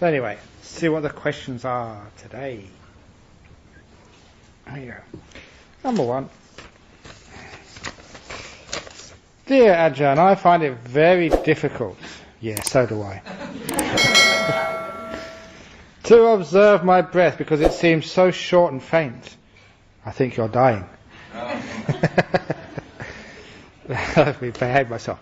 So anyway, see what the questions are today. Here you go. Number 1. Dear Ajahn, I find it very difficult, so do I, to observe my breath because it seems so short and faint. I think you're dying. Let me behave myself.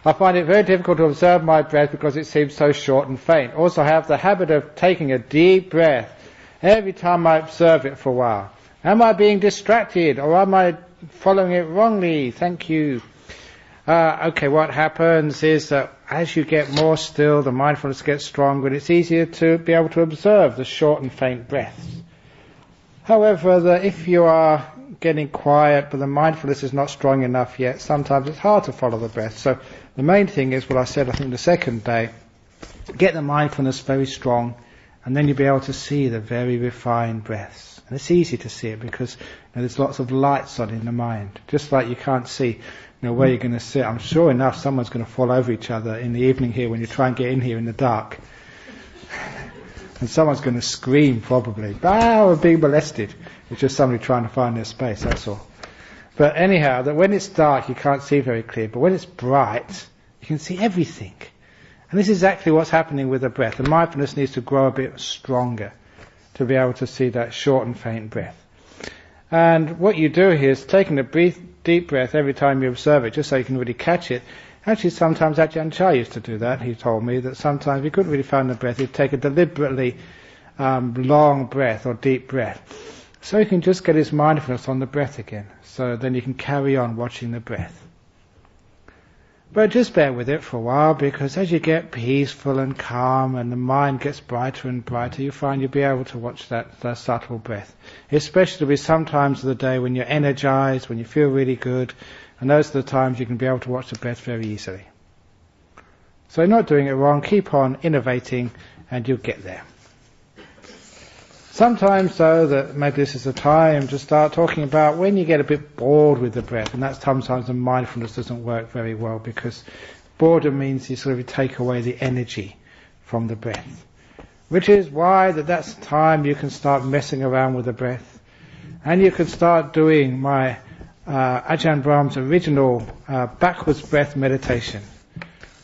I find it very difficult to observe my breath because it seems so short and faint. Also, I have the habit of taking a deep breath every time I observe it for a while. Am I being distracted or am I following it wrongly? Thank you. Okay, what happens is that as you get more still, the mindfulness gets stronger and it's easier to be able to observe the short and faint breaths. However, if you are getting quiet but the mindfulness is not strong enough yet, sometimes it's hard to follow the breath. So the main thing is what I said, I think, the second day, get the mindfulness very strong and then you'll be able to see the very refined breaths. And it's easy to see it because there's lots of lights on in the mind. Just like you can't see where you're going to sit. I'm sure enough someone's going to fall over each other in the evening here when you try and get in here in the dark. And someone's going to scream probably, we're being molested. It's just somebody trying to find their space, that's all. But anyhow, that when it's dark you can't see very clear, but when it's bright you can see everything. And this is exactly what's happening with the breath. The mindfulness needs to grow a bit stronger to be able to see that short and faint breath. And what you do here is taking a deep breath every time you observe it, just so you can really catch it. Actually, sometimes Ajahn Chah used to do that. He told me that sometimes he couldn't really find the breath. He'd take a deliberately long breath or deep breath. So he can just get his mindfulness on the breath again. So then you can carry on watching the breath. But just bear with it for a while, because as you get peaceful and calm and the mind gets brighter and brighter, you find you'll be able to watch that subtle breath. Especially some times of the day when you're energized, when you feel really good, and those are the times you can be able to watch the breath very easily. So you're not doing it wrong, keep on innovating and you'll get there. Sometimes though, that maybe this is the time to start talking about when you get a bit bored with the breath, and that's sometimes the mindfulness doesn't work very well, because boredom means you sort of take away the energy from the breath. Which is why that's the time you can start messing around with the breath, and you can start doing my Ajahn Brahm's original backwards breath meditation,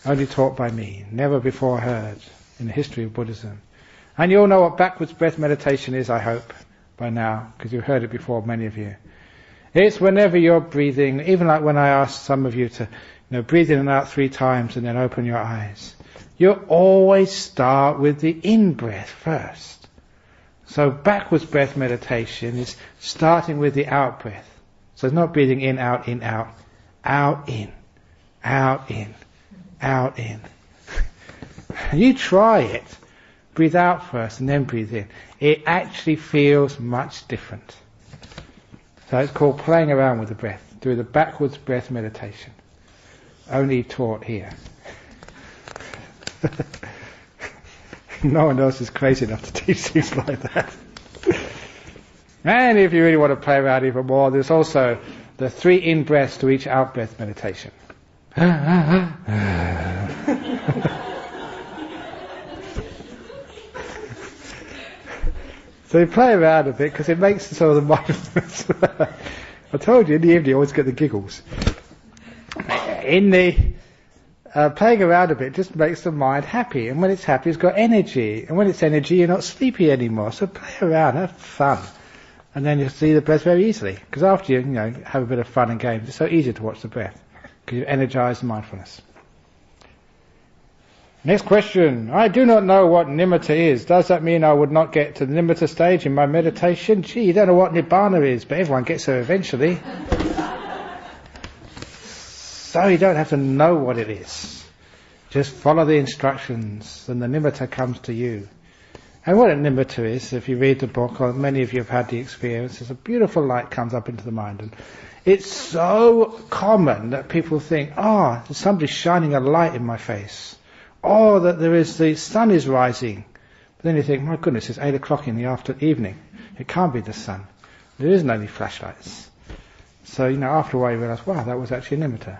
only taught by me, never before heard in the history of Buddhism. And you all know what backwards breath meditation is, I hope, by now, because you've heard it before, many of you. It's whenever you're breathing, even like when I asked some of you to breathe in and out 3 times and then open your eyes. You always start with the in-breath first. So backwards breath meditation is starting with the out-breath. So it's not breathing in, out, out, in, out, in, out, in. You try it. Breathe out first and then breathe in. It actually feels much different. So it's called playing around with the breath, through the backwards breath meditation. Only taught here. No one else is crazy enough to teach things like that. And if you really want to play around even more, there's also the 3 in-breaths to each out-breath meditation. So you play around a bit because it makes sort of the mindfulness. I told you in the evening you always get the giggles. In the playing around a bit just makes the mind happy, and when it's happy it's got energy, and when it's energy you're not sleepy anymore. So play around, have fun, and then you'll see the breath very easily. Because after you have a bit of fun and games, it's so easy to watch the breath because you've energized mindfulness. Next question. I do not know what nimitta is. Does that mean I would not get to the nimitta stage in my meditation? Gee, you don't know what nibbana is, but everyone gets there eventually. So you don't have to know what it is. Just follow the instructions and the nimitta comes to you. And what a nimitta is, if you read the book, or many of you have had the experience, is a beautiful light comes up into the mind. And it's so common that people think, there's somebody shining a light in my face. Or that the sun is rising. But then you think, my goodness, it's 8 o'clock in the evening. It can't be the sun. There isn't any flashlights. So, after a while you realise, wow, that was actually a nimitta.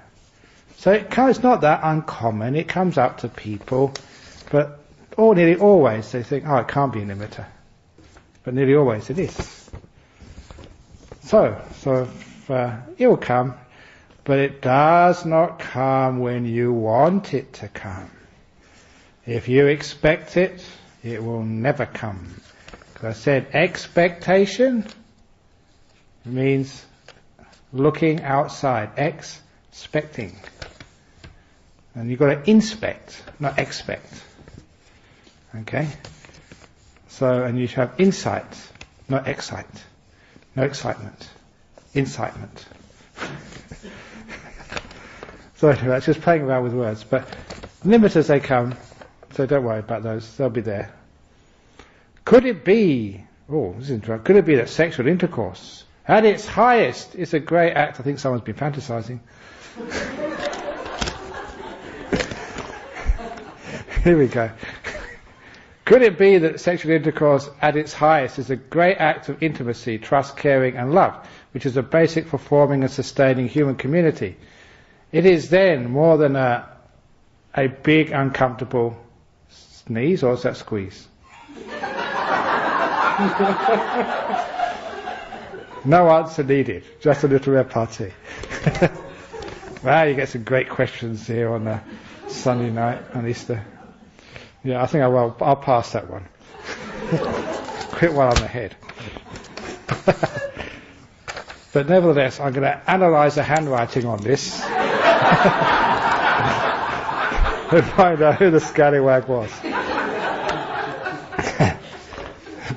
So it's not that uncommon. It comes up to people. But nearly always they think, oh, it can't be a nimitta. But nearly always it is. So it will come, but it does not come when you want it to come. If you expect it, it will never come. Because I said expectation means looking outside, expecting. And you've got to inspect, not expect. Okay? So, and you should have insight, not excite. No excitement. Incitement. So anyway, that's just playing around with words. But nimittas, they come, so don't worry about those, they'll be there. Could it be, this is interesting, could it be that sexual intercourse at its highest is a great act? I think someone's been fantasizing. Here we go. Could it be that sexual intercourse at its highest is a great act of intimacy, trust, caring and love, which is a basic for forming and sustaining human community? It is then more than a big uncomfortable sneeze, or is that squeeze? No answer needed, just a little repartee. Wow, you get some great questions here on a Sunday night on Easter. Yeah, I think I'll pass that one. Quit while I'm ahead. But nevertheless, I'm going to analyse the handwriting on this and find out who the scallywag was.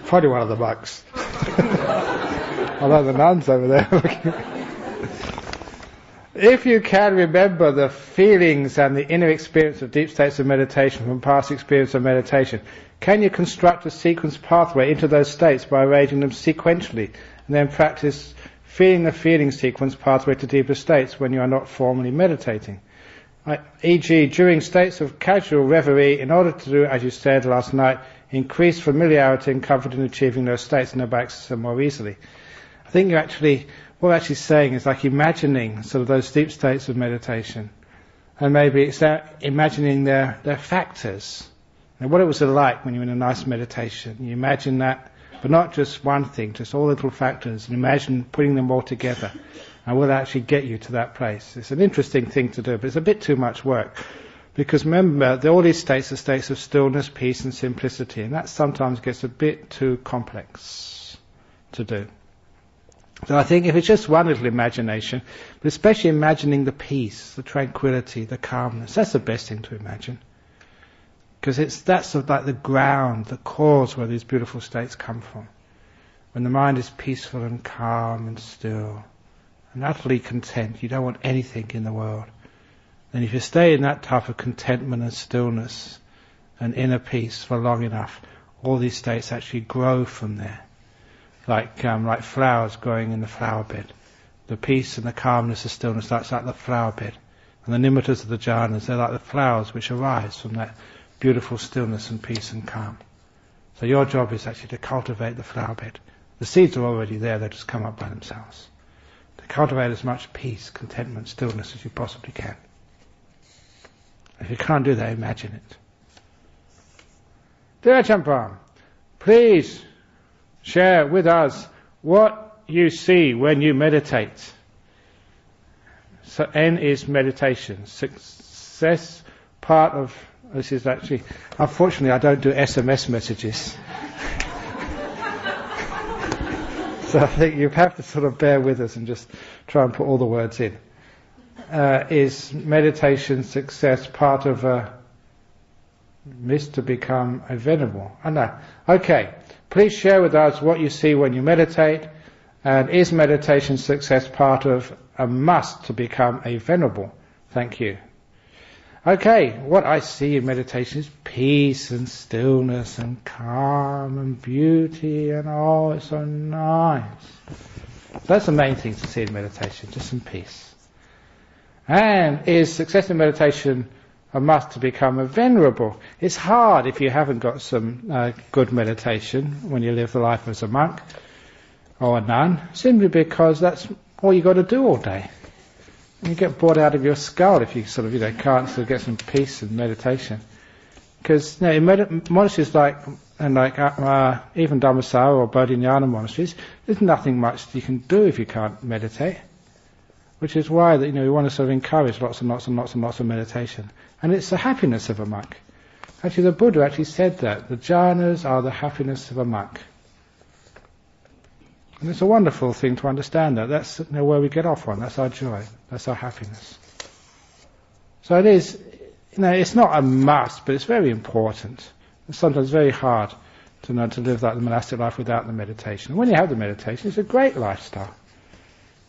Probably one of the monks. Although the nuns over there looking. If you can remember the feelings and the inner experience of deep states of meditation from past experience of meditation, can you construct a sequence pathway into those states by arranging them sequentially, and then practice feeling the feeling sequence pathway to deeper states when you are not formally meditating? E.g., during states of casual reverie, in order to do, as you said last night, increase familiarity and comfort in achieving those states and thereby access them more easily. I think what we're actually saying is like imagining sort of those deep states of meditation, and maybe it's imagining their factors and what it was like when you're in a nice meditation. You imagine that, but not just one thing, just all little factors, and imagine putting them all together, and will actually get you to that place. It's an interesting thing to do, but it's a bit too much work, because remember, all these states are states of stillness, peace and simplicity, and that sometimes gets a bit too complex to do. So I think if it's just one little imagination, but especially imagining the peace, the tranquility, the calmness, that's the best thing to imagine. Because that's sort of like the ground, the cause where these beautiful states come from. When the mind is peaceful and calm and still and utterly content, you don't want anything in the world. Then if you stay in that type of contentment and stillness and inner peace for long enough, all these states actually grow from there. Like flowers growing in the flower bed. The peace and the calmness and stillness, that's like the flower bed. And the nimittas of the jhanas, they're like the flowers which arise from that beautiful stillness and peace and calm. So your job is actually to cultivate the flower bed. The seeds are already there, they just come up by themselves. To cultivate as much peace, contentment, stillness as you possibly can. If you can't do that, imagine it. Dear Ajahn Brahm, please share with us what you see when you meditate. So N is meditation. Success part of this is actually, unfortunately I don't do SMS messages. So I think you have to sort of bear with us and just try and put all the words in. Is meditation success part of a miss to become a venerable? Oh no. Okay. Please share with us what you see when you meditate, and is meditation success part of a must to become a venerable? Thank you. Okay, what I see in meditation is peace and stillness and calm and beauty and it's so nice. So that's the main thing to see in meditation, just some peace. And is success in meditation a must to become a venerable? It's hard if you haven't got some good meditation when you live the life as a monk or a nun, simply because that's all you got to do all day. And you get bored out of your skull if you can't get some peace and meditation. Because in monasteries like even Dhammasara or Bodhinyana monasteries, there's nothing much you can do if you can't meditate. Which is why that we want to sort of encourage lots and lots and lots and lots of meditation. And it's the happiness of a monk. Actually, the Buddha actually said that the jhanas are the happiness of a monk. And it's a wonderful thing to understand that. That's where we get off on. That's our joy. That's our happiness. So it is, it's not a must, but it's very important. It's sometimes very hard to know to live like the monastic life without the meditation. And when you have the meditation, it's a great lifestyle.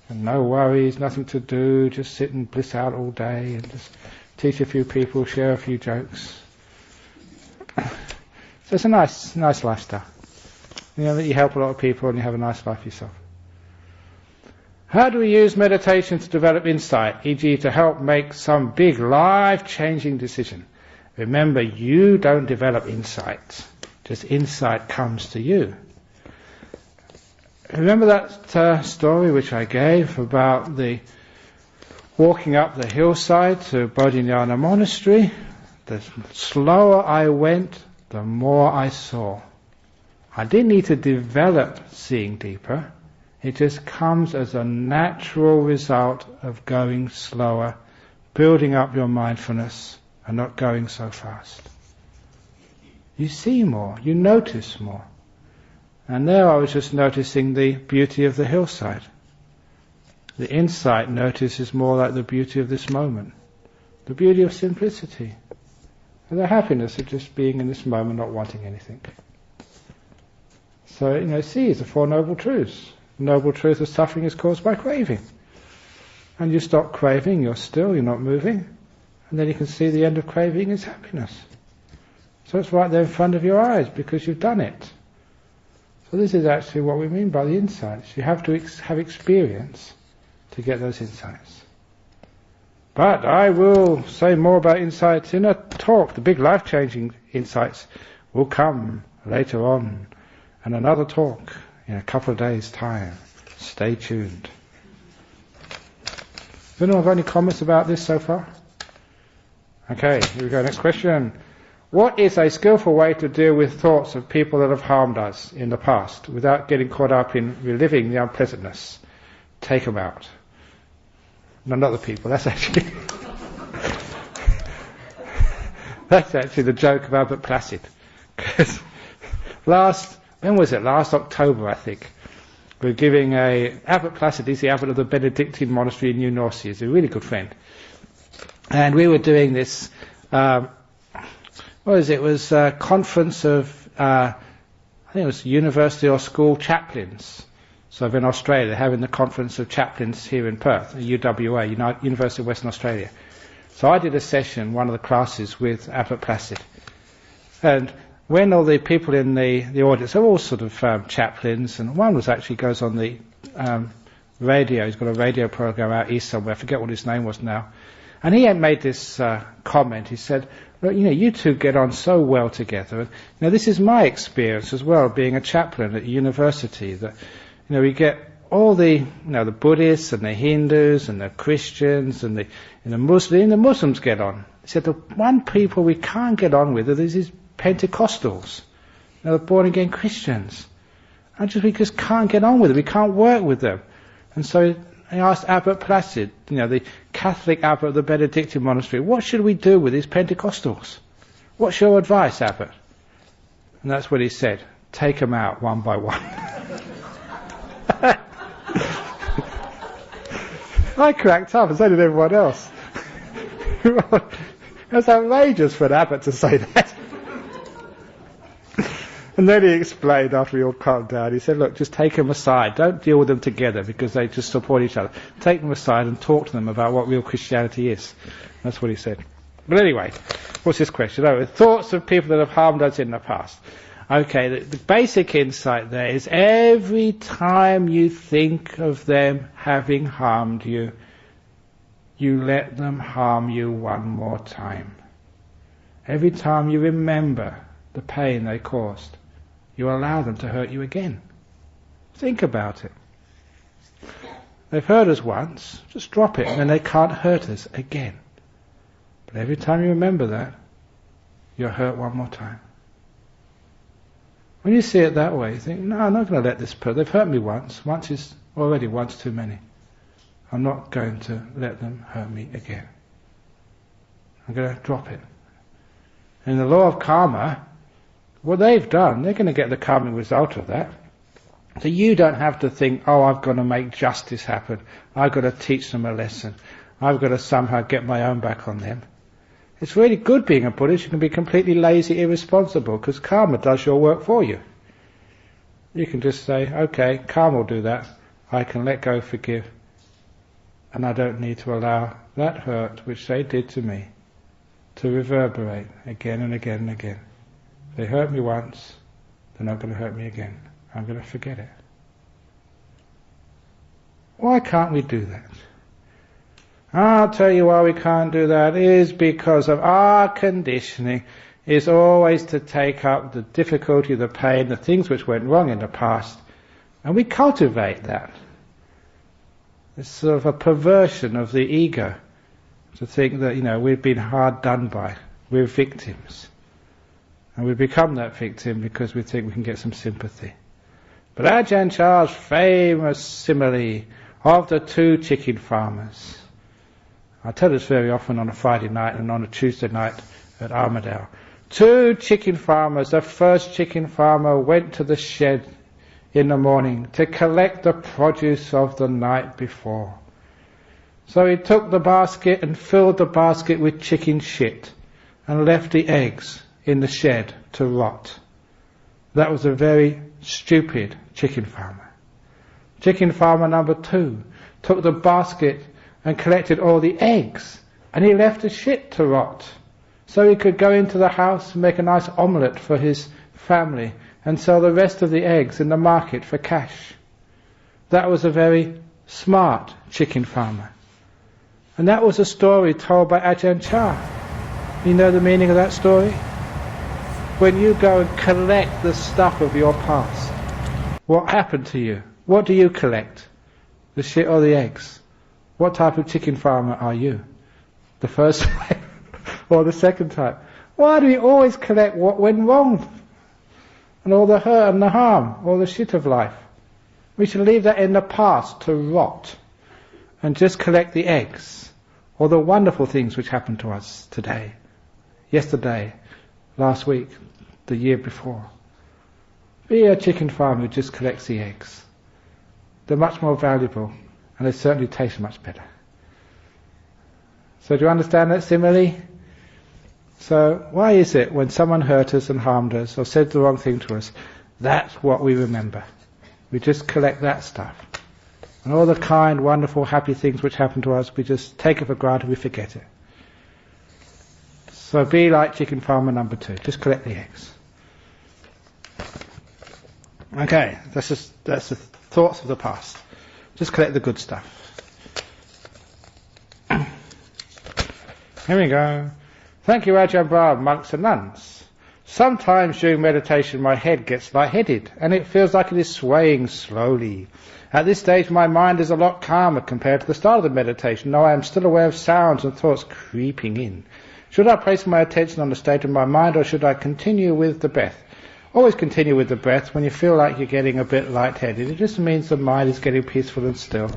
And no worries, nothing to do, just sit and bliss out all day and just teach a few people, share a few jokes. So it's a nice lifestyle. That you help a lot of people and you have a nice life yourself. How do we use meditation to develop insight, e.g. to help make some big life-changing decision? Remember, you don't develop insight. Just insight comes to you. Remember that story which I gave about the walking up the hillside to Bodhinyana monastery? The slower I went, the more I saw. I didn't need to develop seeing deeper. It just comes as a natural result of going slower, building up your mindfulness and not going so fast. You see more, you notice more. And there I was just noticing the beauty of the hillside. The insight notices more like the beauty of this moment. The beauty of simplicity. And the happiness of just being in this moment, not wanting anything. So, C is the Four Noble Truths. The Noble Truth of suffering is caused by craving. And you stop craving, you're still, you're not moving. And then you can see the end of craving is happiness. So it's right there in front of your eyes because you've done it. So this is actually what we mean by the insights. You have to have experience to get those insights. But I will say more about insights in a talk. The big life-changing insights will come later on in another talk in a couple of days' time. Stay tuned. Does anyone have any comments about this so far? Okay, here we go. Next question. What is a skillful way to deal with thoughts of people that have harmed us in the past without getting caught up in reliving the unpleasantness? Take them out. No, not the people. That's actually the joke of Albert Placid. Because when was it? Last October, I think. We're giving Albert Placid is the abbot of the Benedictine monastery in New Norcia. He's a really good friend. And we were doing this. It was a conference of, I think it was university or school chaplains. So in Australia, they're having the conference of chaplains here in Perth, UWA, University of Western Australia. So I did a session, one of the classes, with Albert Placid. And when all the people in the audience, they're all sort of chaplains, and one goes on the radio, he's got a radio program out east somewhere, I forget what his name was now. And he had made this comment. He said, "Look, you two get on so well together. And, this is my experience as well, being a chaplain at university. That we get all the the Buddhists and the Hindus and the Christians and the Muslims. The Muslims get on." He said, "The one people we can't get on with are these Pentecostals, the born again Christians. And we just can't get on with them. We can't work with them." And so I asked Abbot Placid, the Catholic abbot of the Benedictine monastery, "What should we do with these Pentecostals? What's your advice, Abbot?" And that's what he said. "Take them out one by one." I cracked up, and so did everyone else. That's outrageous for an abbot to say that. And then he explained, after we all calmed down, he said, "Look, just take them aside. Don't deal with them together because they just support each other. Take them aside and talk to them about what real Christianity is." That's what he said. But anyway, what's this question? Thoughts of people that have harmed us in the past. Okay, the basic insight there is every time you think of them having harmed you, you let them harm you one more time. Every time you remember the pain they caused, you allow them to hurt you again. Think about it. They've hurt us once, just drop it, and then they can't hurt us again. But every time you remember that, you're hurt one more time. When you see it that way, you think, no, I'm not going to let this person, they've hurt me once. Once is already once too many. I'm not going to let them hurt me again. I'm going to drop it. In the law of karma, what they've done, they're going to get the karmic result of that. So you don't have to think, oh, I've got to make justice happen. I've got to teach them a lesson. I've got to somehow get my own back on them. It's really good being a Buddhist. You can be completely lazy, irresponsible, because karma does your work for you. You can just say, okay, karma will do that. I can let go, forgive, and I don't need to allow that hurt which they did to me to reverberate again and again and again. They hurt me once, they're not going to hurt me again. I'm going to forget it. Why can't we do that? I'll tell you why we can't do that. It is because of our conditioning is always to take up the difficulty, the pain, the things which went wrong in the past, and we cultivate that. It's sort of a perversion of the ego to think that, we've been hard done by. We're victims. And we become that victim because we think we can get some sympathy. But Ajahn Chah's famous simile of the two chicken farmers. I tell this very often on a Friday night and on a Tuesday night at Armadale. Two chicken farmers. The first chicken farmer went to the shed in the morning to collect the produce of the night before. So he took the basket and filled the basket with chicken shit and left the eggs in the shed to rot. That was a very stupid chicken farmer. Chicken farmer number 2 took the basket and collected all the eggs, and he left the shit to rot, so he could go into the house and make a nice omelette for his family and sell the rest of the eggs in the market for cash. That was a very smart chicken farmer. And that was a story told by Ajahn Chah. You know the meaning of that story? When you go and collect the stuff of your past, what happened to you? What do you collect? The shit or the eggs? What type of chicken farmer are you? The first type or the second type? Why do we always collect what went wrong? And all the hurt and the harm, all the shit of life. We should leave that in the past to rot and just collect the eggs, or the wonderful things which happened to us today, yesterday, last week, the year before. Be a chicken farmer who just collects the eggs. They're much more valuable, and they certainly taste much better. So do you understand that simile? So why is it when someone hurt us and harmed us or said the wrong thing to us, that's what we remember? We just collect that stuff. And all the kind, wonderful, happy things which happen to us, we just take it for granted, we forget it. So be like chicken farmer number 2, just collect the eggs. Okay, that's the thoughts of the past. Just collect the good stuff. Here we go. Thank you, Ajahn Brahm, monks and nuns. Sometimes during meditation my head gets lightheaded and it feels like it is swaying slowly. At this stage my mind is a lot calmer compared to the start of the meditation, though I am still aware of sounds and thoughts creeping in. Should I place my attention on the state of my mind, or should I continue with the breath? Always continue with the breath when you feel like you're getting a bit lightheaded. It just means the mind is getting peaceful and still.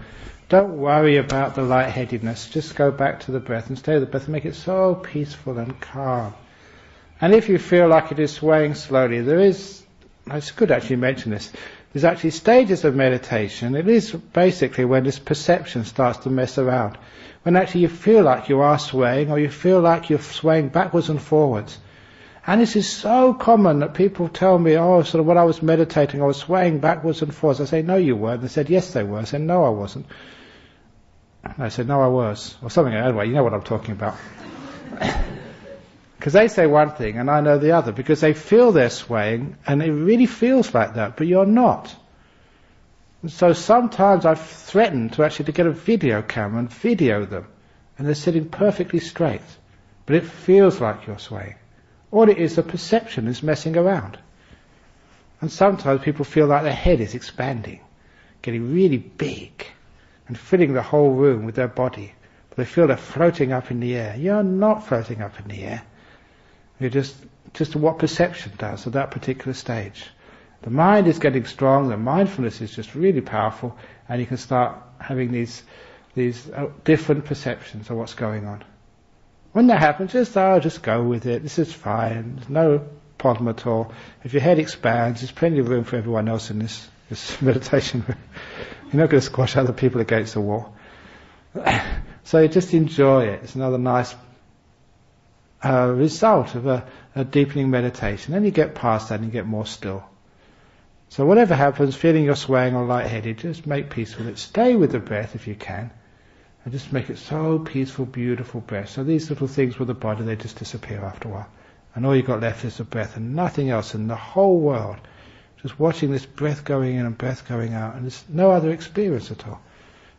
Don't worry about the lightheadedness. Just go back to the breath and stay with the breath and make it so peaceful and calm. And if you feel like it is swaying slowly, I could actually mention this, there's actually stages of meditation. It is basically when this perception starts to mess around. When actually you feel like you are swaying, or you feel like you're swaying backwards and forwards. And this is so common that people tell me, sort of when I was meditating, I was swaying backwards and forwards. I say, no you weren't. They said, yes they were. I said, no I wasn't. I said, no I was. Or something, anyway, you know what I'm talking about. Because they say one thing and I know the other, because they feel they're swaying and it really feels like that, but you're not. And so sometimes I've threatened to get a video camera and video them, and they're sitting perfectly straight, but it feels like you're swaying. All it is, the perception is messing around. And sometimes people feel like their head is expanding, getting really big, and filling the whole room with their body. But they feel they're floating up in the air. You're not floating up in the air. You just what perception does at that particular stage. The mind is getting strong, the mindfulness is just really powerful, and you can start having these different perceptions of what's going on. When that happens, just go with it. This is fine. There's no problem at all. If your head expands, there's plenty of room for everyone else in this meditation room. You're not going to squash other people against the wall. So you just enjoy it. It's another nice result of a deepening meditation. Then you get past that and you get more still. So whatever happens, feeling you're swaying or lightheaded, just make peace with it. Stay with the breath if you can. And just make it so peaceful, beautiful breath. So these little things with the body, they just disappear after a while. And all you've got left is the breath and nothing else in the whole world. Just watching this breath going in and breath going out. And there's no other experience at all.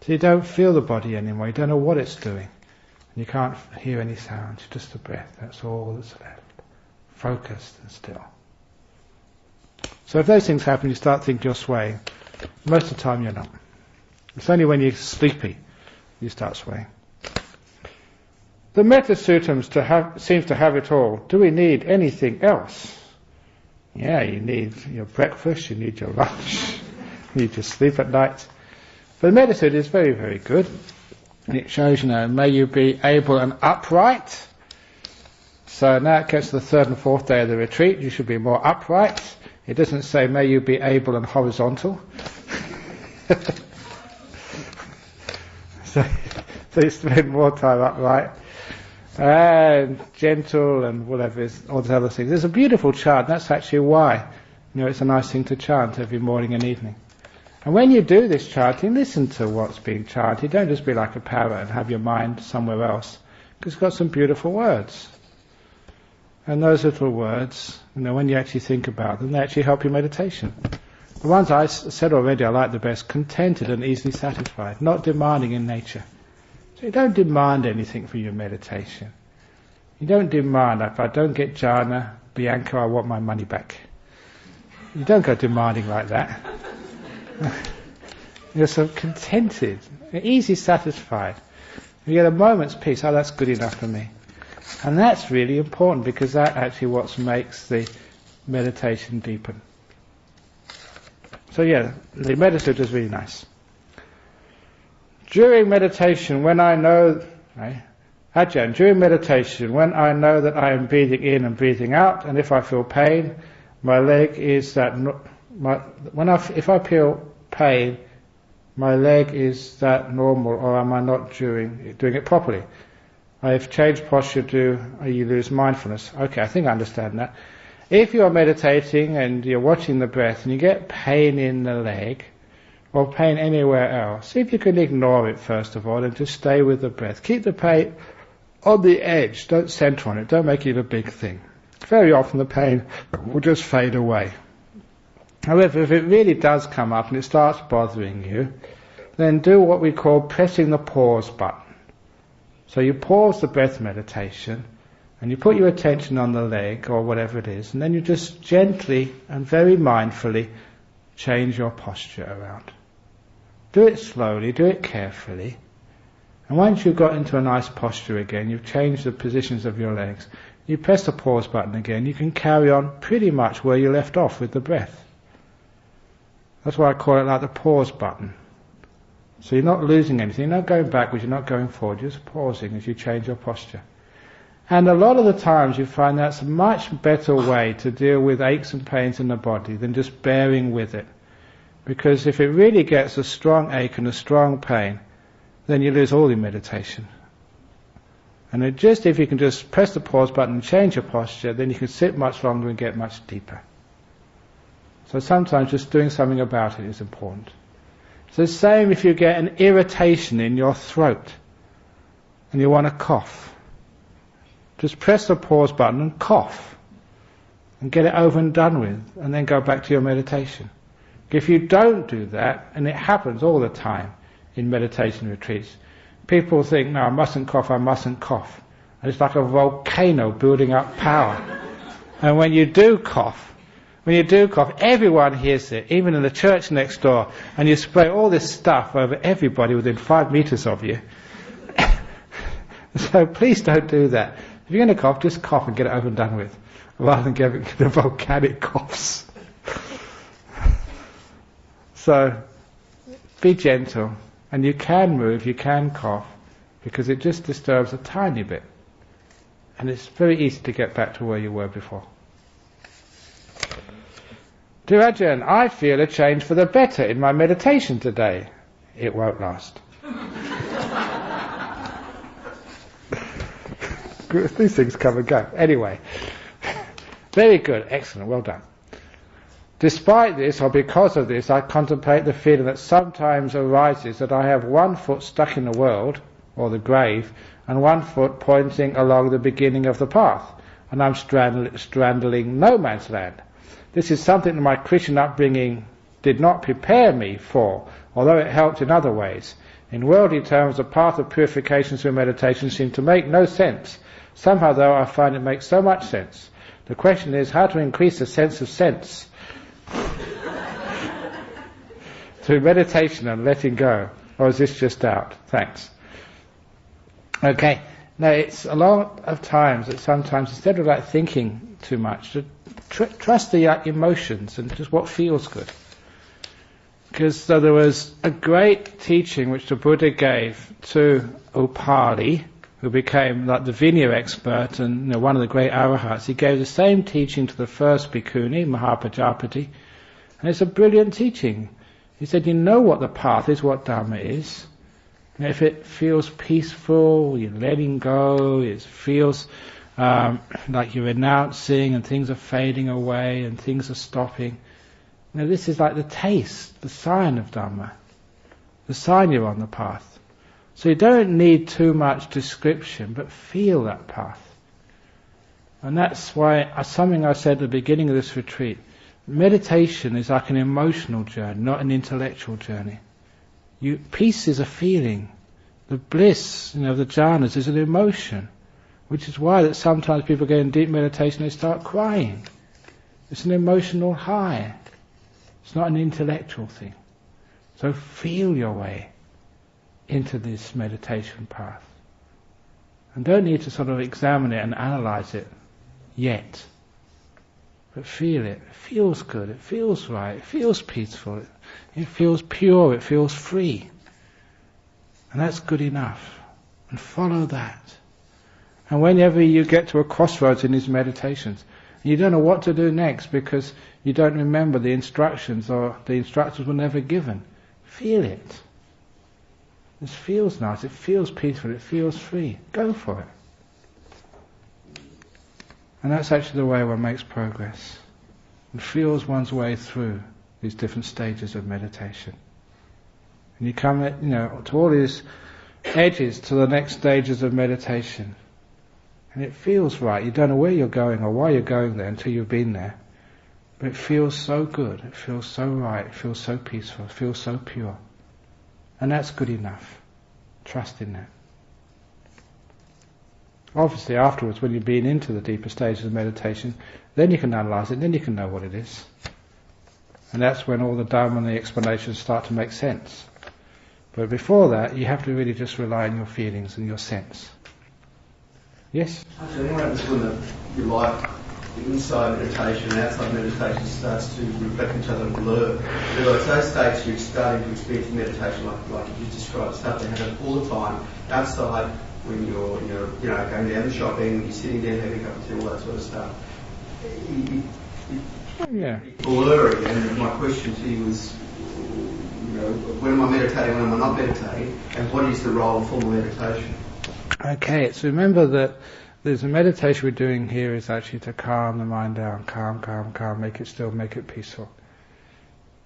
So you don't feel the body anymore. You don't know what it's doing. And you can't hear any sounds. Just the breath. That's all that's left. Focused and still. So if those things happen, you start thinking you're swaying. Most of the time you're not. It's only when you're sleepy you start swaying. The Metta Sutras seems to have it all. Do we need anything else? Yeah, you need your breakfast, you need your lunch, you need your sleep at night. But the Metta Sutra is very, very good. And it shows, may you be able and upright. So now it gets to the third and fourth day of the retreat, you should be more upright. It doesn't say, may you be able and horizontal. So you spend more time upright and gentle and whatever, all these other things. There's a beautiful chant. That's actually why, it's a nice thing to chant every morning and evening. And when you do this chanting, listen to what's being chanted. Don't just be like a parrot and have your mind somewhere else, because it's got some beautiful words. And those little words, when you actually think about them, they actually help your meditation. The ones I said already I like the best: contented and easily satisfied, not demanding in nature. So you don't demand anything for your meditation. You don't demand, if I don't get jhana, Bianca, I want my money back. You don't go demanding like that. You're so contented, easily satisfied. You get a moment's peace, that's good enough for me. And that's really important, because that actually what makes the meditation deepen. So the Metta Sutra is really nice. During meditation, when I know, Ajahn, during meditation, when I know that I am breathing in and breathing out, and if I feel pain, my leg is that. If I feel pain, my leg is that normal, or am I not doing it properly? I've changed posture. You lose mindfulness? Okay, I think I understand that. If you're meditating and you're watching the breath and you get pain in the leg or pain anywhere else, see if you can ignore it first of all and just stay with the breath. Keep the pain on the edge, don't center on it, don't make it a big thing. Very often the pain will just fade away. However, if it really does come up and it starts bothering you, then do what we call pressing the pause button. So you pause the breath meditation and you put your attention on the leg or whatever it is, and then you just gently and very mindfully change your posture around. Do it slowly, do it carefully. And once you've got into a nice posture again, you've changed the positions of your legs, you press the pause button again, you can carry on pretty much where you left off with the breath. That's why I call it like the pause button. So you're not losing anything, you're not going backwards, you're not going forward, you're just pausing as you change your posture. And a lot of the times you find that's a much better way to deal with aches and pains in the body than just bearing with it. Because if it really gets a strong ache and a strong pain, then you lose all your meditation. And if you can just press the pause button and change your posture, then you can sit much longer and get much deeper. So sometimes just doing something about it is important. It's the same if you get an irritation in your throat and you want to cough. Just press the pause button and cough and get it over and done with, and then go back to your meditation. If you don't do that, and it happens all the time in meditation retreats, people think, no, I mustn't cough. And it's like a volcano building up power. And when you do cough, everyone hears it, even in the church next door, and you spray all this stuff over everybody within 5 meters of you. So please don't do that. If you're going to cough, just cough and get it over and done with, rather than getting the volcanic coughs. So, be gentle. And you can move, you can cough, because it just disturbs a tiny bit. And it's very easy to get back to where you were before. Dear Ajahn, I feel a change for the better in my meditation today. It won't last. These things come and go. Anyway, very good, excellent, well done. Despite this, or because of this, I contemplate the feeling that sometimes arises that I have one foot stuck in the world, or the grave, and one foot pointing along the beginning of the path, and I'm straddling no man's land. This is something that my Christian upbringing did not prepare me for, although it helped in other ways. In worldly terms, the path of purification through meditation seemed to make no sense. Somehow, though, I find it makes so much sense. The question is how to increase the sense of sense through meditation and letting go. Or is this just doubt? Thanks. Okay. Now, it's a lot of times that sometimes, instead of like thinking too much, to trust the emotions and just what feels good. Because so there was a great teaching which the Buddha gave to Upali, who became like the Vinaya expert and one of the great arahats. He gave the same teaching to the first bhikkhuni, Mahapajapati, and it's a brilliant teaching. He said, you know what the path is, what Dhamma is. And if it feels peaceful, you're letting go, it feels like you're renouncing and things are fading away and things are stopping. Now this is like the taste, the sign of Dhamma, the sign you're on the path. So you don't need too much description, but feel that path. And that's why, something I said at the beginning of this retreat, meditation is like an emotional journey, not an intellectual journey. Peace is a feeling. The bliss, of the jhanas is an emotion, which is why that sometimes people get in deep meditation, they start crying. It's an emotional high. It's not an intellectual thing. So feel your way into this meditation path. And don't need to sort of examine it and analyze it yet. But feel it. It feels good. It feels right. It feels peaceful. It feels pure. It feels free. And that's good enough. And follow that. And whenever you get to a crossroads in these meditations, you don't know what to do next because you don't remember the instructions or the instructions were never given. Feel it. This feels nice, it feels peaceful, it feels free. Go for it. And that's actually the way one makes progress. And feels one's way through these different stages of meditation. And you come, to all these edges to the next stages of meditation. And it feels right. You don't know where you're going or why you're going there until you've been there. But it feels so good, it feels so right, it feels so peaceful, it feels so pure. And that's good enough. Trust in that. Obviously afterwards, when you've been into the deeper stages of meditation, then you can analyse it, then you can know what it is. And that's when all the Dhamma and the explanations start to make sense. But before that, you have to really just rely on your feelings and your sense. Yes? Actually, I think when your life inside meditation and outside meditation starts to reflect each other and blur. But at those states you're starting to experience meditation like you described, stuff that happens all the time outside when you're going down the shopping, you're sitting there having a cup of tea, all that sort of stuff. It's blurry, and my question to you was, when am I meditating, when am I not meditating, and what is the role of formal meditation? Okay, so remember that there's a meditation we're doing here is actually to calm the mind down, calm, make it still, make it peaceful.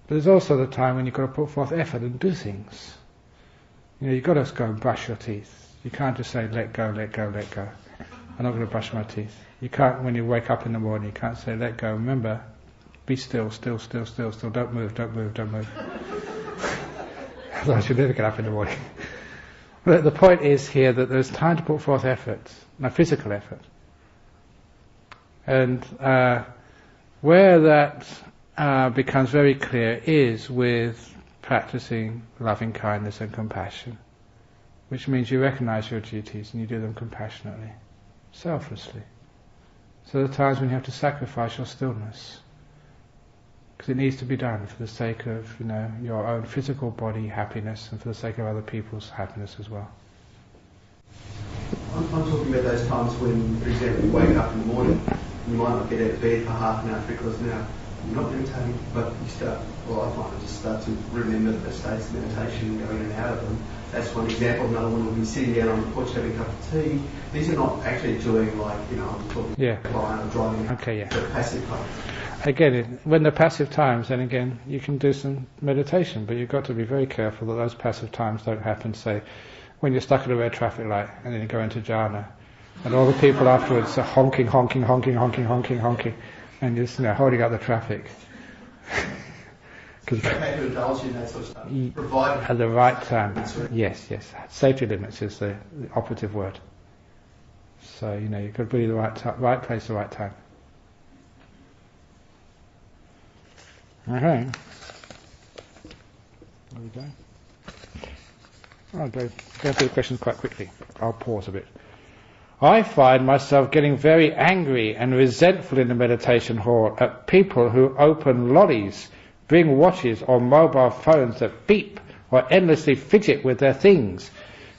But there's also the time when you've got to put forth effort and do things. You've got to go and brush your teeth. You can't just say, let go. I'm not going to brush my teeth. You can't, when you wake up in the morning, you can't say, let go. Remember, be still, don't move. Otherwise you'll never get up in the morning. But the point is here that there's time to put forth effort, physical effort. And where that becomes very clear is with practicing loving kindness and compassion, which means you recognize your duties and you do them compassionately. selflessly. So there are times when you have to sacrifice your stillness, because it needs to be done for the sake of, your own physical body happiness and for the sake of other people's happiness as well. I'm talking about those times when, for example, you wake up in the morning, you might not get out of bed for half an hour because now you're not meditating, but you start, I find I just start to remember the states of meditation and going in and out of them. That's one example. Another one will be sitting down on the porch having a cup of tea. These are not actually doing I'm talking flying or driving. Okay, yeah. The passive times. Again, when they're passive times, then again, you can do some meditation, but you've got to be very careful that those passive times don't happen, say, when you're stuck at a red traffic light and then you go into jhana, and all the people afterwards are honking, and just holding up the traffic. Okay, to indulge in that sort of stuff. Provided at the right time. Yes. Safety limits is the operative word. So you've got to be the right place, the right time. Okay. There we go. I'll go through the questions quite quickly. I'll pause a bit. I find myself getting very angry and resentful in the meditation hall at people who open lollies, bring watches or mobile phones that beep, or endlessly fidget with their things.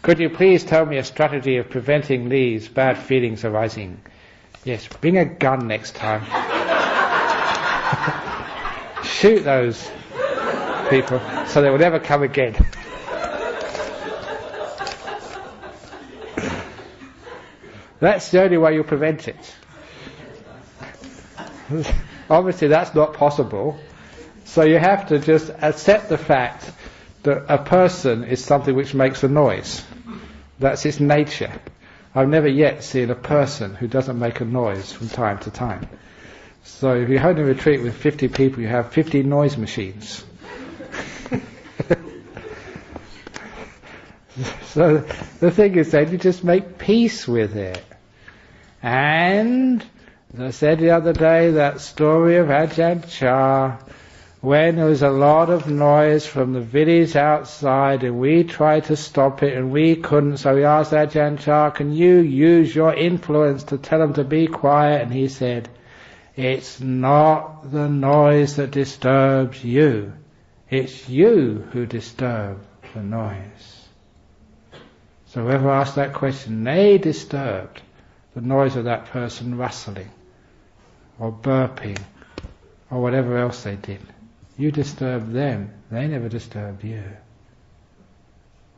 Could you please tell me a strategy of preventing these bad feelings arising? Yes, bring a gun next time. Shoot those people so they will never come again. That's the only way you'll prevent it. Obviously that's not possible, so you have to just accept the fact that a person is something which makes a noise. That's its nature. I've never yet seen a person who doesn't make a noise from time to time. So if you hold a retreat with 50 people, you have 50 noise machines. So the thing is that you just make peace with it. And, as I said the other day, that story of Ajahn Chah, when there was a lot of noise from the village outside and we tried to stop it and we couldn't, so we asked Ajahn Chah, can you use your influence to tell them to be quiet? And he said, it's not the noise that disturbs you, it's you who disturb the noise. So whoever asked that question, they disturbed the noise of that person rustling or burping or whatever else they did. You disturbed them, they never disturbed you.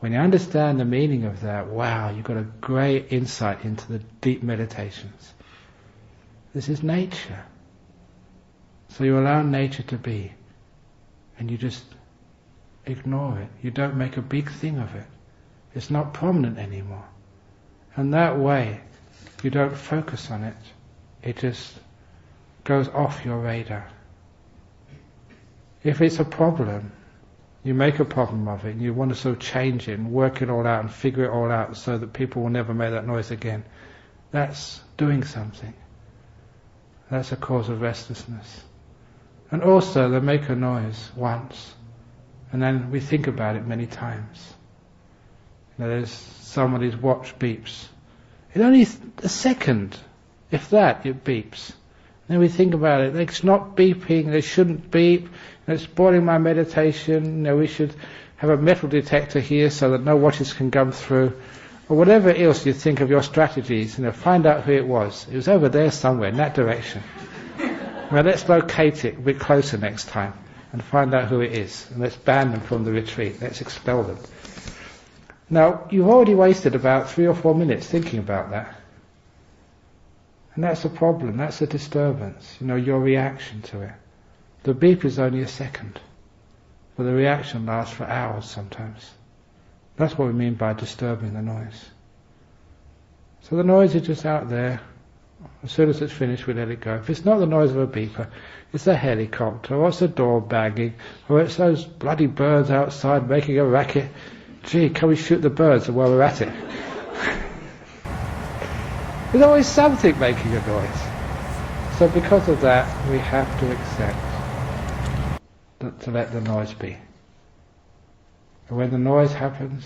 When you understand the meaning of that, wow, you've got a great insight into the deep meditations. This is nature. So you allow nature to be, and you just ignore it. You don't make a big thing of it. It's not prominent anymore. And that way, you don't focus on it. It just goes off your radar. If it's a problem, you make a problem of it, and you want to sort of change it and work it all out and figure it all out so that people will never make that noise again. That's doing something. That's a cause of restlessness. And also, they make a noise once, and then we think about it many times. There's somebody's watch beeps. It's only a second, if that, it beeps. Then we think about it. It's not beeping. They shouldn't beep. It's spoiling my meditation. We should have a metal detector here so that no watches can come through. Or whatever else you think of your strategies. Find out who it was. It was over there somewhere, in that direction. Well, let's locate it a bit closer next time and find out who it is. And let's ban them from the retreat. Let's expel them. Now, you've already wasted about 3 or 4 minutes thinking about that. And that's a problem, that's a disturbance, your reaction to it. The beep is only a second, but the reaction lasts for hours sometimes. That's what we mean by disturbing the noise. So the noise is just out there. As soon as it's finished, we let it go. If it's not the noise of a beeper, it's a helicopter, or it's a door banging, or it's those bloody birds outside making a racket. Gee, can we shoot the birds while we're at it? There's always something making a noise. So because of that, we have to accept to let the noise be. And when the noise happens,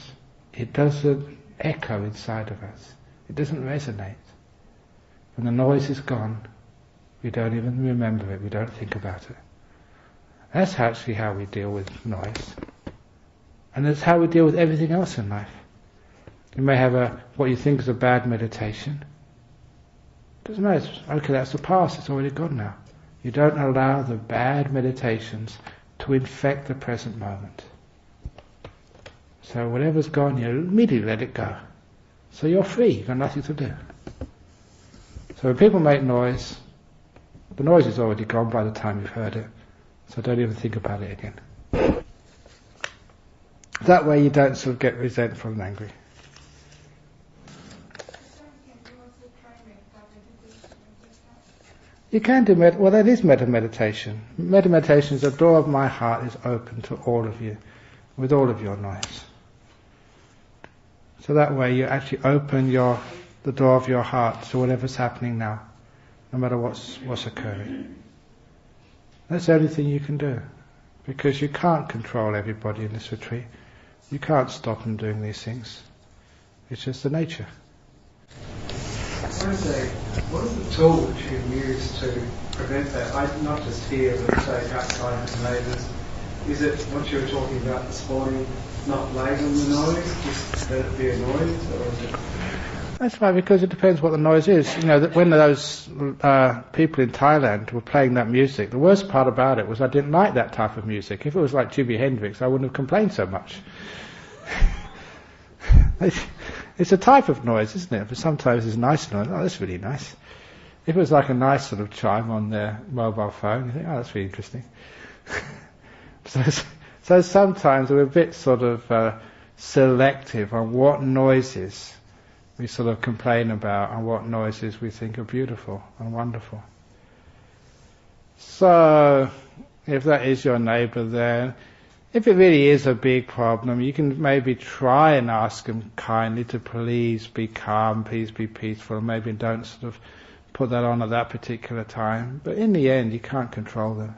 it doesn't echo inside of us. It doesn't resonate. When the noise is gone, we don't even remember it, we don't think about it. That's actually how we deal with noise. And that's how we deal with everything else in life. You may have what you think is a bad meditation. Doesn't matter, okay, that's the past, it's already gone now. You don't allow the bad meditations to infect the present moment. So whatever's gone, you immediately let it go. So you're free, you've got nothing to do. So when people make noise, the noise is already gone by the time you've heard it. So don't even think about it again. That way you don't sort of get resentful and angry. You can do well, that is meditation. Meditation is the door of my heart is open to all of you, with all of your noise. So that way you actually open the door of your heart to whatever's happening now, no matter what's occurring. That's the only thing you can do, because you can't control everybody in this retreat. You can't stop them doing these things. It's just the nature. What is the tool which you use to prevent that? Not just here, but say outside with neighbours. Is it what you were talking about this morning, not labelling the noise, just let it be a noise, or is it? That's right, because it depends what the noise is. You know, that when those people in Thailand were playing that music, the worst part about it was I didn't like that type of music. If it was like Jimi Hendrix, I wouldn't have complained so much. It's a type of noise, isn't it? But sometimes it's nice noise. Oh, that's really nice. If it was like a nice sort of chime on their mobile phone, you think, oh, that's really interesting. So sometimes we're a bit sort of selective on what noises we sort of complain about and what noises we think are beautiful and wonderful. So, if that is your neighbour then, if it really is a big problem, you can maybe try and ask them kindly to please be calm, please be peaceful, and maybe don't sort of put that on at that particular time. But in the end, you can't control them.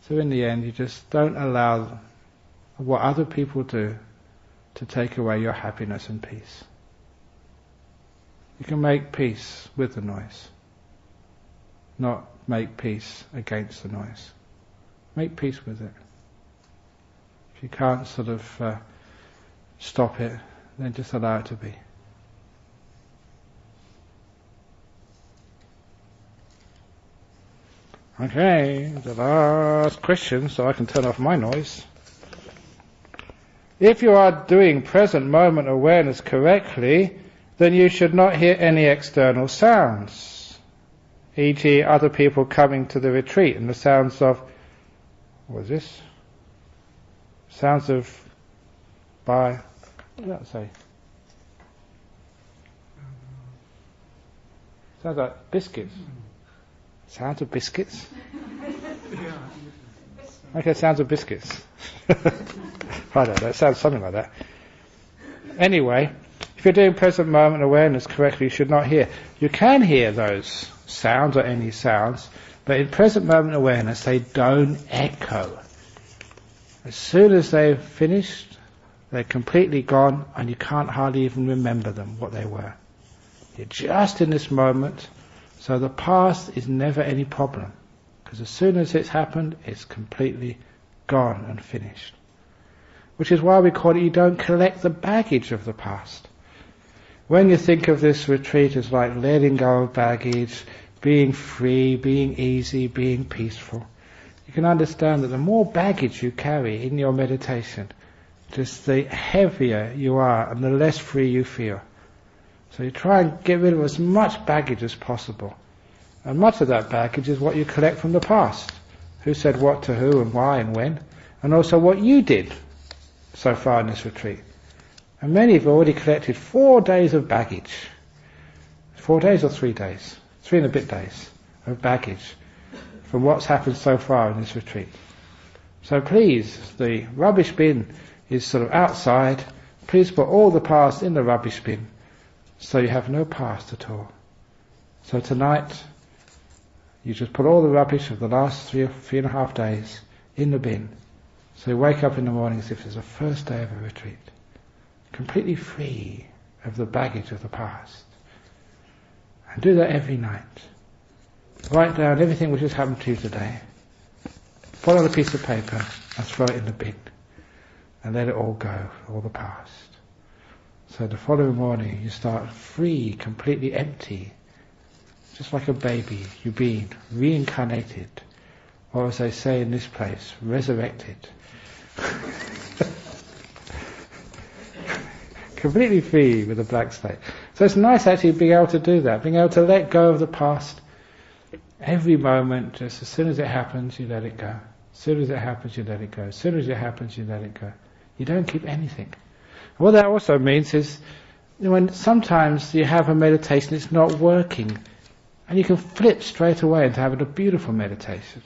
So in the end, you just don't allow what other people do to take away your happiness and peace. You can make peace with the noise, not make peace against the noise. Make peace with it. If you can't sort of stop it, then just allow it to be. Okay, the last question, so I can turn off my noise. If you are doing present moment awareness correctly, then you should not hear any external sounds, e.g. other people coming to the retreat and the sounds of, what is this? Sounds of, what does that say? Sounds like biscuits. Sounds of biscuits? Okay, sounds of biscuits. I don't know, it sounds something like that. Anyway, if you're doing present moment awareness correctly, you should not hear. You can hear those sounds or any sounds, but in present moment awareness they don't echo. As soon as they've finished, they're completely gone and you can't hardly even remember them, what they were. You're just in this moment, so the past is never any problem, because as soon as it's happened, it's completely gone and finished. Which is why we call it, you don't collect the baggage of the past. When you think of this retreat as like letting go of baggage, being free, being easy, being peaceful, you can understand that the more baggage you carry in your meditation, just the heavier you are and the less free you feel. So you try and get rid of as much baggage as possible. And much of that baggage is what you collect from the past. Who said what to who and why and when. And also what you did so far in this retreat. And many have already collected 4 days of baggage. 4 days or 3 days? 3 and a bit days of baggage from what's happened so far in this retreat. So please, the rubbish bin is sort of outside. Please put all the past in the rubbish bin, so you have no past at all. So tonight, you just put all the rubbish of the last 3.5 days in the bin. So you wake up in the morning as if it's the first day of a retreat, completely free of the baggage of the past. And do that every night. Write down everything which has happened to you today. Put it on a piece of paper and throw it in the bin. And let it all go, all the past. So the following morning you start free, completely empty. Just like a baby, you've been reincarnated. Or as they say in this place, resurrected. Completely free with a blank slate. So it's nice actually being able to do that, being able to let go of the past. Every moment, just as soon as it happens, you let it go. As soon as it happens, you let it go. As soon as it happens, you let it go. You don't keep anything. And what that also means is, when sometimes you have a meditation, it's not working, and you can flip straight away into having a beautiful meditation.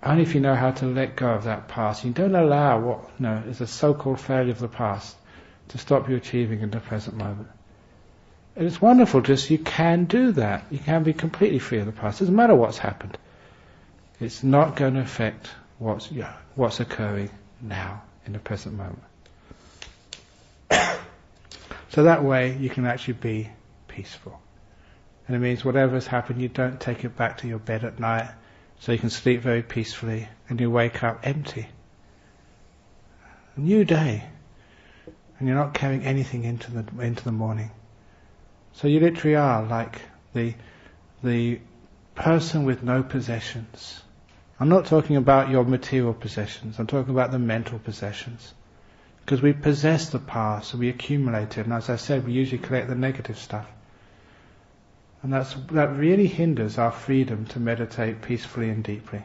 Only if you know how to let go of that past. You don't allow what is a so-called failure of the past to stop you achieving in the present moment. And it's wonderful, just you can do that. You can be completely free of the past. It doesn't matter what's happened. It's not going to affect what's occurring now in the present moment. So that way you can actually be peaceful. And it means whatever has happened, you don't take it back to your bed at night, so you can sleep very peacefully and you wake up empty. A new day. And you're not carrying anything into the morning. So you literally are like the person with no possessions. I'm not talking about your material possessions, I'm talking about the mental possessions. Because we possess the past, and we accumulate it, and as I said, we usually collect the negative stuff. And that really hinders our freedom to meditate peacefully and deeply.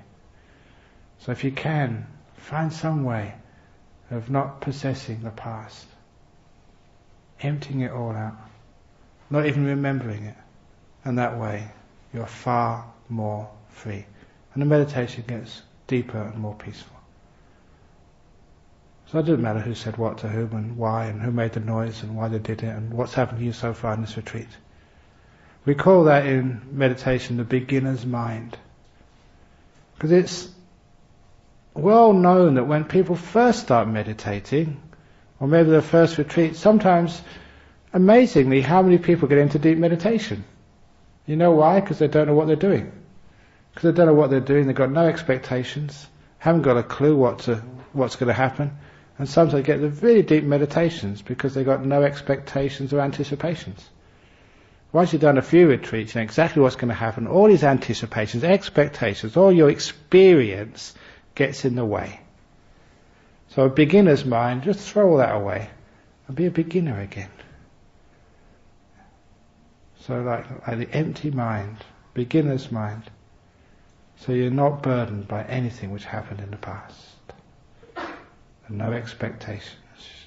So if you can, find some way of not possessing the past. Emptying it all out. Not even remembering it. And that way, you're far more free. And the meditation gets deeper and more peaceful. So it doesn't matter who said what to whom and why and who made the noise and why they did it and what's happened to you so far in this retreat. We call that in meditation the beginner's mind. Because it's well known that when people first start meditating, or maybe their first retreat, sometimes, amazingly, how many people get into deep meditation? You know why? Because they don't know what they're doing. Because they don't know what they're doing, they've got no expectations, haven't got a clue what's going to happen, and sometimes they get the really deep meditations because they've got no expectations or anticipations. Once you've done a few retreats, you know exactly what's going to happen. All these anticipations, expectations, all your experience gets in the way. So a beginner's mind, just throw all that away and be a beginner again. So like the empty mind, beginner's mind. So you're not burdened by anything which happened in the past. And no expectations,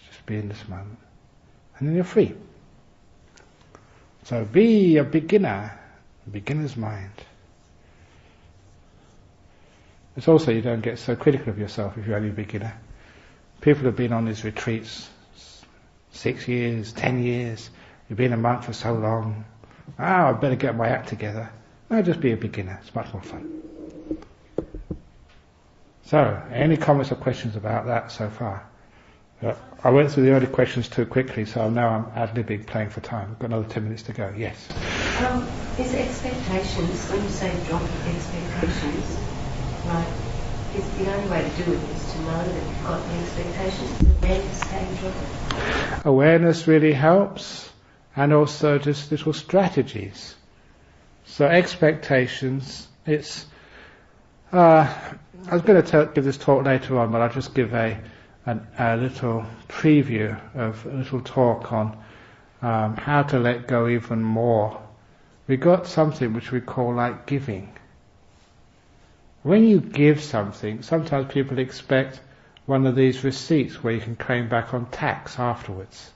just be in this moment. And then you're free. So be a beginner, a beginner's mind. It's also you don't get so critical of yourself if you're only a beginner. People have been on these retreats 6 years, 10 years, you've been a monk for so long. I better get my act together. No, just be a beginner, it's much more fun. So, any comments or questions about that so far? I went through the early questions too quickly, so now I'm ad-libbing, playing for time. We've got another 10 minutes to go. Yes? Is expectations, when you say drop expectations, like, is the only way to do it is to know that you've got the expectations, awareness, how you drop it? Awareness really helps, and also just little strategies. So expectations, it's... I was going to give this talk later on, but I'll just give a little preview of a little talk on how to let go even more. We got something which we call like giving. When you give something, sometimes people expect one of these receipts where you can claim back on tax afterwards.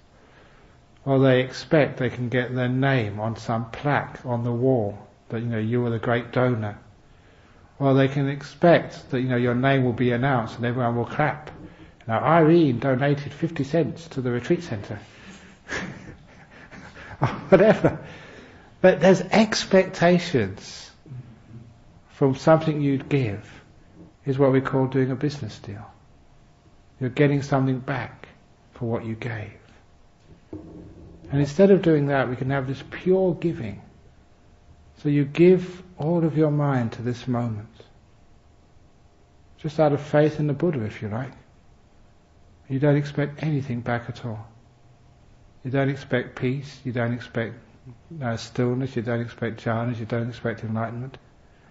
Or they expect they can get their name on some plaque on the wall that you were the great donor. Or they can expect that your name will be announced and everyone will clap. Now Irene donated 50 cents to the retreat centre. Or whatever. But there's expectations from something you'd give is what we call doing a business deal. You're getting something back for what you gave. And instead of doing that, we can have this pure giving. So you give all of your mind to this moment. Just out of faith in the Buddha, if you like. You don't expect anything back at all. You don't expect peace, you don't expect stillness, you don't expect jhanas, you don't expect enlightenment.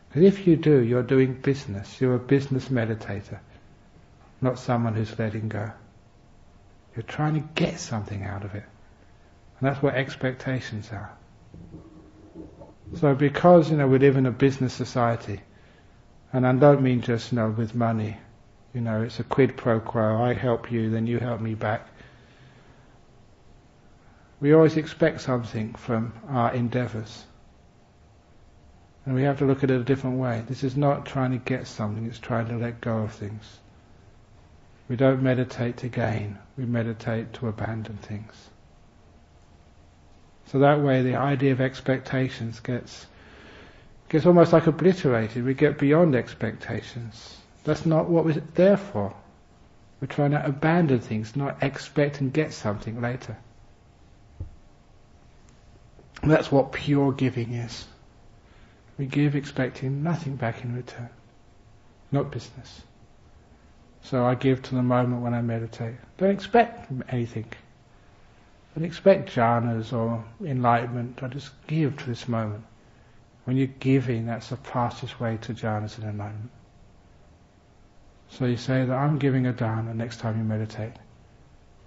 Because if you do, you're doing business. You're a business meditator, not someone who's letting go. You're trying to get something out of it. And that's what expectations are. So because, we live in a business society, and I don't mean just, with money, it's a quid pro quo, I help you, then you help me back. We always expect something from our endeavours. And we have to look at it a different way. This is not trying to get something, it's trying to let go of things. We don't meditate to gain, we meditate to abandon things. So that way the idea of expectations gets almost like obliterated. We get beyond expectations. That's not what we're there for. We're trying to abandon things, not expect and get something later. And that's what pure giving is. We give expecting nothing back in return. Not business. So I give to the moment when I meditate. Don't expect anything. Don't expect jhanas or enlightenment. I just give to this moment. When you're giving, that's the fastest way to jhanas and enlightenment. So you say that I'm giving a dana next time you meditate.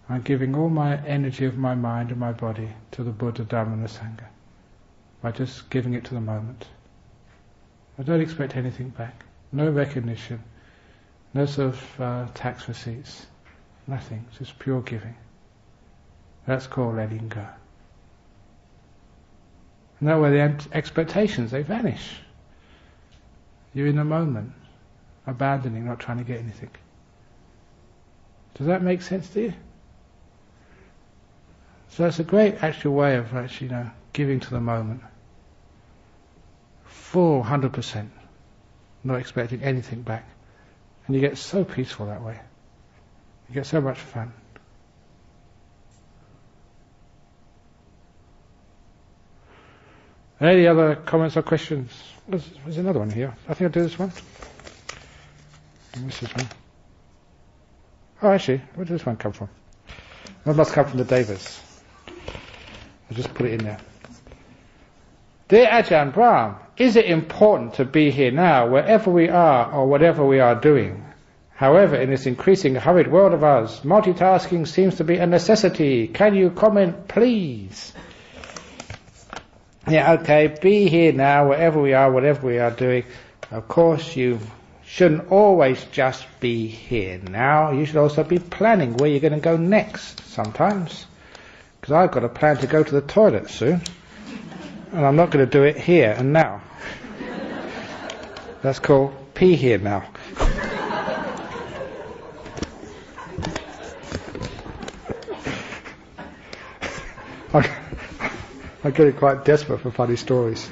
I'm giving all my energy of my mind and my body to the Buddha, Dhamma and the Sangha. By just giving it to the moment. I don't expect anything back. No recognition. No sort of tax receipts. Nothing. Just pure giving. That's called letting go. And that way the expectations, they vanish. You're in the moment. Abandoning, not trying to get anything. Does that make sense to you? So that's a great actual way of actually, giving to the moment. Full 100%. Not expecting anything back. And you get so peaceful that way. You get so much fun. Any other comments or questions? There's another one here. I think I'll do this one. And this is one. Oh, actually, where did this one come from? It must come from the Devas. I'll just put it in there. Dear Ajahn Brahm, is it important to be here now, wherever we are or whatever we are doing? However, in this increasing hurried world of ours, multitasking seems to be a necessity. Can you comment, please? Yeah, okay, be here now, wherever we are, whatever we are doing. Of course, you shouldn't always just be here now. You should also be planning where you're going to go next sometimes. Because I've got a plan to go to the toilet soon. And I'm not going to do it here and now. That's called pee here now. I'm getting quite desperate for funny stories.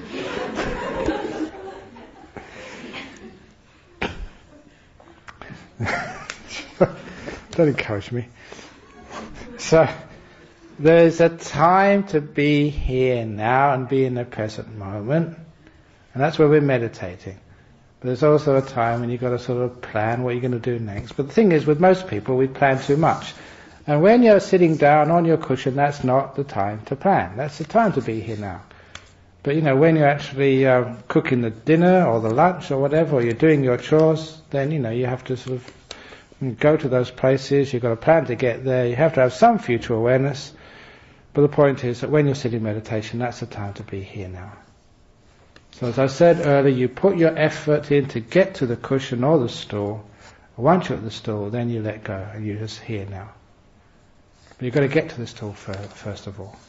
Don't encourage me. So, there's a time to be here now and be in the present moment. And that's where we're meditating. But there's also a time when you've got to sort of plan what you're going to do next. But the thing is, with most people, we plan too much. And when you're sitting down on your cushion, that's not the time to plan. That's the time to be here now. But when you're actually cooking the dinner or the lunch or whatever, or you're doing your chores, then you have to sort of go to those places. You've got a plan to get there. You have to have some future awareness. But the point is that when you're sitting meditation, that's the time to be here now. So as I said earlier, you put your effort in to get to the cushion or the stool. Once you're at the stool, then you let go and you're just here now. But you've got to get to the stool first of all.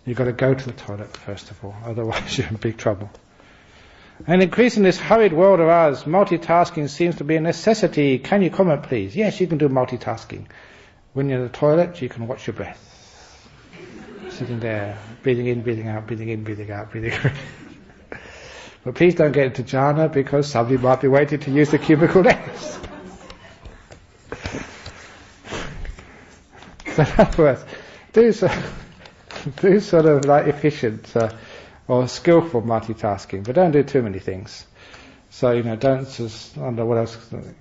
You've got to go to the toilet first of all, otherwise you're in big trouble. And increasing this hurried world of ours, multitasking seems to be a necessity. Can you comment, please? Yes, you can do multitasking. When you're in the toilet, you can watch your breath. Sitting there, breathing in, breathing out, breathing in, breathing out, breathing in. But please don't get into jhana, because somebody might be waiting to use the cubicle next. So in other words, do sort of like efficient or skillful multitasking, but don't do too many things. So, don't just, I don't know, what else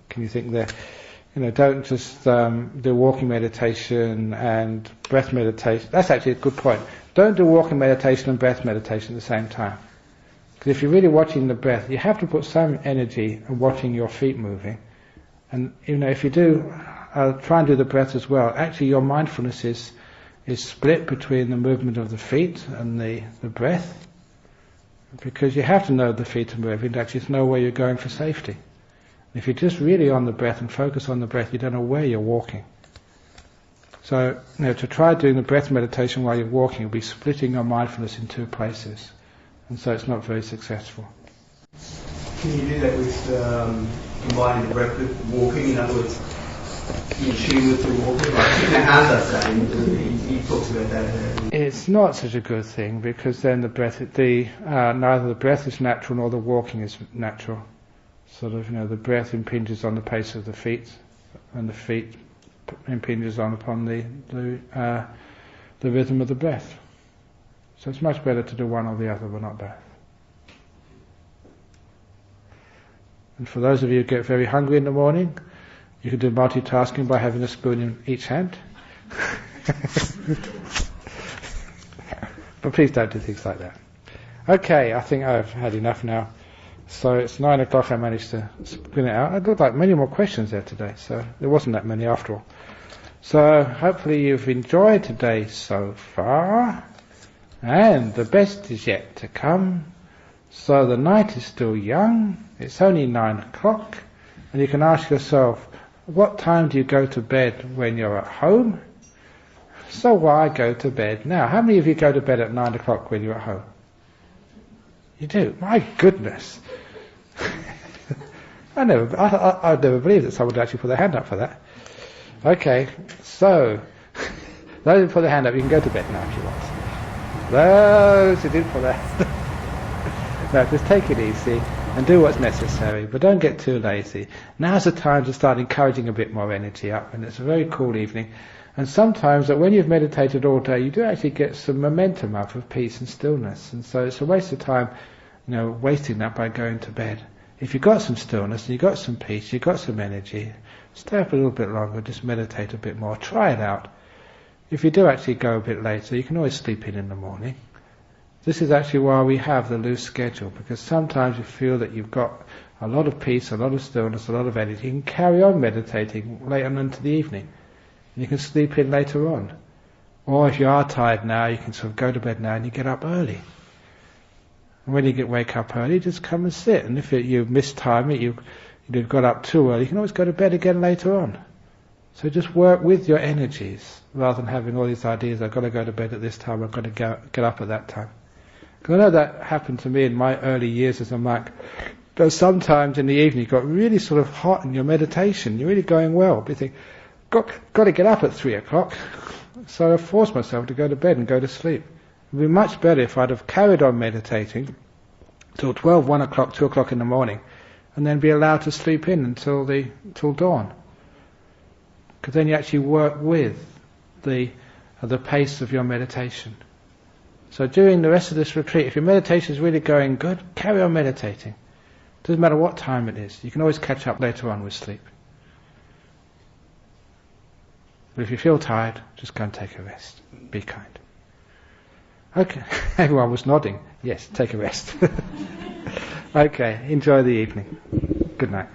can you think there? Don't just do walking meditation and breath meditation. That's actually a good point. Don't do walking meditation and breath meditation at the same time. Because if you're really watching the breath, you have to put some energy in watching your feet moving. And, if you do, try and do the breath as well, actually your mindfulness is split between the movement of the feet and the breath. Because you have to know the feet are moving to actually know where you're going for safety. If you're just really on the breath and focus on the breath, you don't know where you're walking. So, to try doing the breath meditation while you're walking, you'll be splitting your mindfulness in two places. And so it's not very successful. Can you do that with combining the breath with walking? In other words, in tune with the walking? Like Ajahn does that, he talks about that. It's not such a good thing, because then the breath, neither the breath is natural nor the walking is natural. Sort of, the breath impinges on the pace of the feet, and the feet impinges upon the rhythm of the breath. So it's much better to do one or the other, but not both. And for those of you who get very hungry in the morning, you can do multitasking by having a spoon in each hand. But please don't do things like that. Okay, I think I've had enough now. So it's 9 o'clock, I managed to spin it out. It looked like many more questions there today, so there wasn't that many after all. So hopefully you've enjoyed today so far, and the best is yet to come. So the night is still young, it's only 9 o'clock, and you can ask yourself, what time do you go to bed when you're at home? So why go to bed now? How many of you go to bed at 9 o'clock when you're at home? You do? My goodness. I'd never believed that someone would actually put their hand up for that. Okay, so those who put their hand up, you can go to bed now if you want. Those who didn't put their hand up, no, just take it easy and do what's necessary, but don't get too lazy. Now's the time to start encouraging a bit more energy up, and it's a very cool evening. And sometimes that when you've meditated all day, you do actually get some momentum up of peace and stillness. And so it's a waste of time, wasting that by going to bed. If you've got some stillness and you've got some peace, you've got some energy, stay up a little bit longer, just meditate a bit more, try it out. If you do actually go a bit later, you can always sleep in the morning. This is actually why we have the loose schedule, because sometimes you feel that you've got a lot of peace, a lot of stillness, a lot of energy. You can carry on meditating late on into the evening. You can sleep in later on. Or if you are tired now, you can sort of go to bed now and you get up early. And when you wake up early, just come and sit. And if you mistime it, you've got up too early, you can always go to bed again later on. So just work with your energies, rather than having all these ideas, I've got to go to bed at this time, I've got to get up at that time. Because I know that happened to me in my early years as a monk. But sometimes in the evening you got really sort of hot in your meditation, you're really going well, but you think, got to get up at 3 o'clock. So I forced myself to go to bed and go to sleep. It would be much better if I'd have carried on meditating till 12, 1 o'clock, 2 o'clock in the morning, and then be allowed to sleep in until dawn. Because then you actually work with the pace of your meditation. So during the rest of this retreat, if your meditation is really going good, carry on meditating. Doesn't matter what time it is. You can always catch up later on with sleep. But if you feel tired, just go and take a rest. Be kind. Okay, everyone was nodding. Yes, take a rest. Okay, enjoy the evening. Good night.